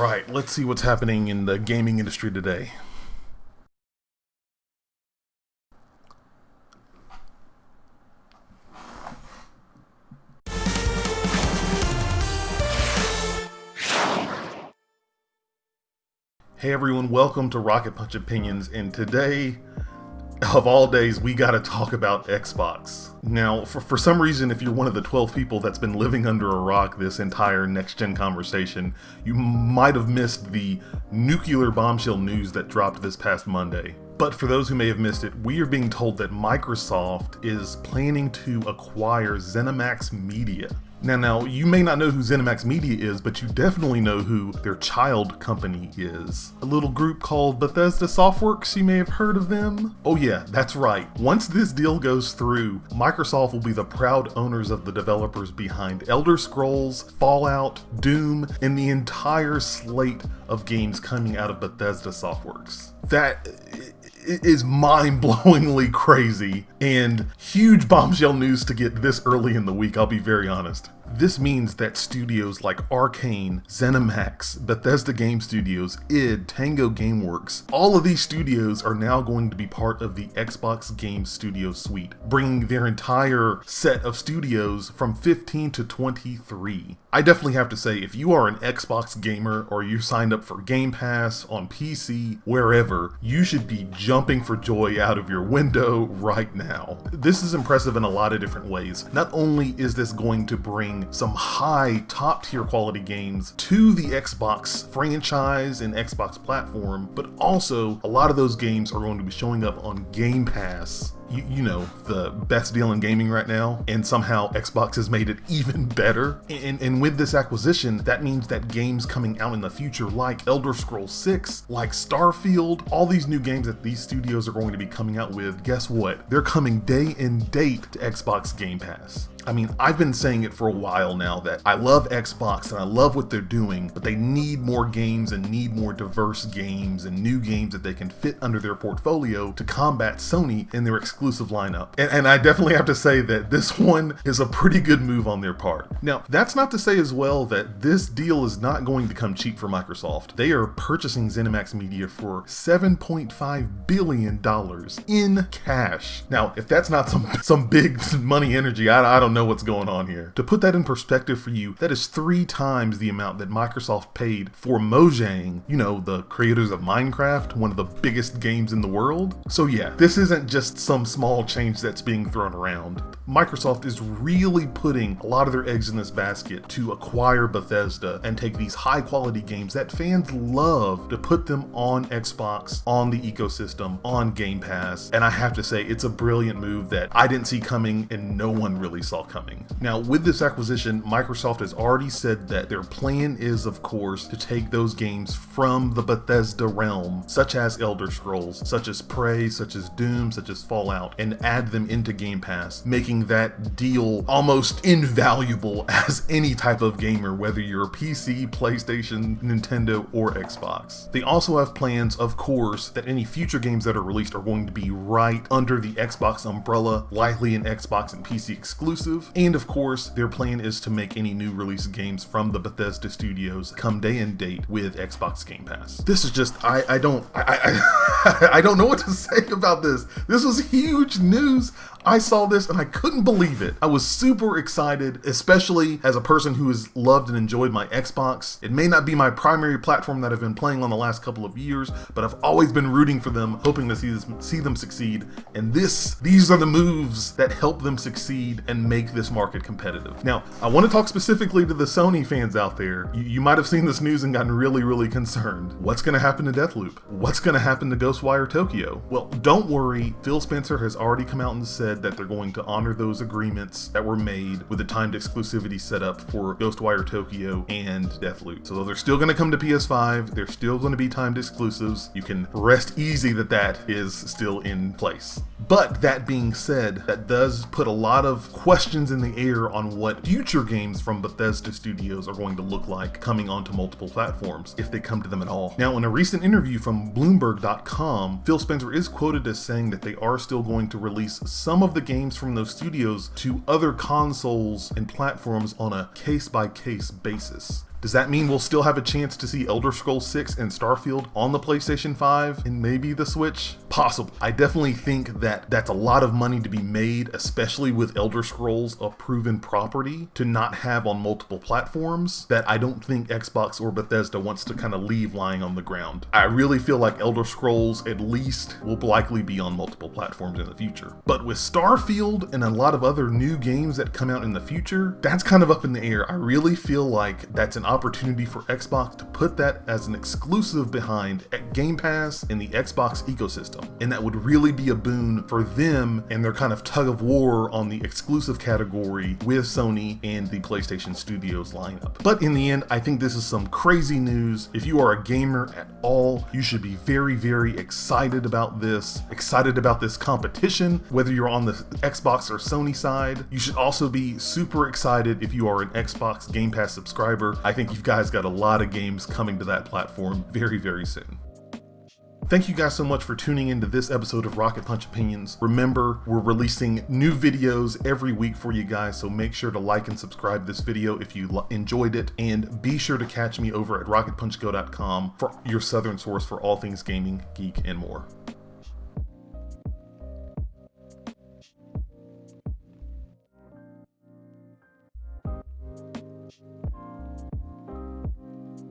Alright, let's see what's happening in the gaming industry today. Hey everyone, welcome to Rocket Punch Opinions, and today, of all days, we gotta talk about Xbox. Now, for some reason, if you're one of the 12 people that's been living under a rock this entire next-gen conversation, you might have missed the nuclear bombshell news that dropped this past Monday. But for those who may have missed it, we are being told that Microsoft is planning to acquire ZeniMax Media. Now, you may not know who ZeniMax Media is, but you definitely know who their child company is. A little group called Bethesda Softworks, you may have heard of them. Oh yeah, that's right. Once this deal goes through, Microsoft will be the proud owners of the developers behind Elder Scrolls, Fallout, Doom, and the entire slate of games coming out of Bethesda Softworks. That is mind-blowingly crazy and huge bombshell news to get this early in the week, I'll be very honest. This means that studios like Arcane, ZeniMax, Bethesda Game Studios, id, Tango Gameworks, all of these studios are now going to be part of the Xbox Game Studio suite, bringing their entire set of studios from 15 to 23. I definitely have to say, if you are an Xbox gamer or you signed up for Game Pass on PC, wherever, you should be jumping for joy out of your window right now. This is impressive in a lot of different ways. Not only is this going to bring some high top tier quality games to the Xbox franchise and Xbox platform, but also a lot of those games are going to be showing up on Game Pass. You know, the best deal in gaming right now, and somehow Xbox has made it even better. And with this acquisition, that means that games coming out in the future like Elder Scrolls 6, like Starfield, all these new games that these studios are going to be coming out with, guess what? They're coming day and date to Xbox Game Pass. I mean, I've been saying it for a while now that I love Xbox and I love what they're doing, but they need more games and need more diverse games and new games that they can fit under their portfolio to combat Sony in their exclusive lineup. And I definitely have to say that this one is a pretty good move on their part. Now, that's not to say as well that this deal is not going to come cheap for Microsoft. They are purchasing ZeniMax Media for $7.5 billion in cash. Now, if that's not some big money energy, I don't know what's going on here. To put that in perspective for you, that is 3 times the amount that Microsoft paid for Mojang, you know, the creators of Minecraft, one of the biggest games in the world. So yeah, this isn't just some small change that's being thrown around. Microsoft is really putting a lot of their eggs in this basket to acquire Bethesda and take these high quality games that fans love to put them on Xbox, on the ecosystem, on Game Pass. And I have to say, it's a brilliant move that I didn't see coming and no one really saw coming. Now, with this acquisition, Microsoft has already said that their plan is, of course, to take those games from the Bethesda realm, such as Elder Scrolls, such as Prey, such as Doom, such as Fallout, and add them into Game Pass, making that deal almost invaluable as any type of gamer, whether you're a PC, PlayStation, Nintendo, or Xbox. They also have plans, of course, that any future games that are released are going to be right under the Xbox umbrella, likely an Xbox and PC exclusive. And of course, their plan is to make any new release games from the Bethesda Studios come day and date with Xbox Game Pass. This is just, I don't know what to say about this. This was huge news. I saw this and I couldn't believe it. I was super excited, especially as a person who has loved and enjoyed my Xbox. It may not be my primary platform that I've been playing on the last couple of years, but I've always been rooting for them, hoping to see them succeed. And these are the moves that help them succeed and make this market competitive. Now, I want to talk specifically to the Sony fans out there. You might have seen this news and gotten really, really concerned. What's going to happen to Deathloop? What's going to happen to Ghostwire Tokyo? Well, don't worry. Phil Spencer has already come out and said that they're going to honor those agreements that were made with the timed exclusivity set up for Ghostwire Tokyo and Deathloop. So they're still going to come to PS5. They're still going to be timed exclusives. You can rest easy that is still in place. But that being said, that does put a lot of question questions in the air on what future games from Bethesda Studios are going to look like coming onto multiple platforms, if they come to them at all. Now, in a recent interview from Bloomberg.com, Phil Spencer is quoted as saying that they are still going to release some of the games from those studios to other consoles and platforms on a case-by-case basis. Does that mean we'll still have a chance to see Elder Scrolls 6 and Starfield on the PlayStation 5 and maybe the Switch? Possible. I definitely think that that's a lot of money to be made, especially with Elder Scrolls, a proven property, to not have on multiple platforms that I don't think Xbox or Bethesda wants to kind of leave lying on the ground. I really feel like Elder Scrolls at least will likely be on multiple platforms in the future. But with Starfield and a lot of other new games that come out in the future, that's kind of up in the air. I really feel like that's an opportunity for Xbox to put that as an exclusive behind Game Pass and the Xbox ecosystem. And that would really be a boon for them and their kind of tug of war on the exclusive category with Sony and the PlayStation Studios lineup. But in the end, I think this is some crazy news. If you are a gamer at all, you should be very, very excited about this competition, whether you're on the Xbox or Sony side. You should also be super excited if you are an Xbox Game Pass subscriber. I think you guys got a lot of games coming to that platform very, very soon. Thank you guys so much for tuning into this episode of Rocket Punch Opinions. Remember, we're releasing new videos every week for you guys, so make sure to like and subscribe this video if you enjoyed it, and be sure to catch me over at rocketpunchgo.com for your southern source for all things gaming, geek, and more.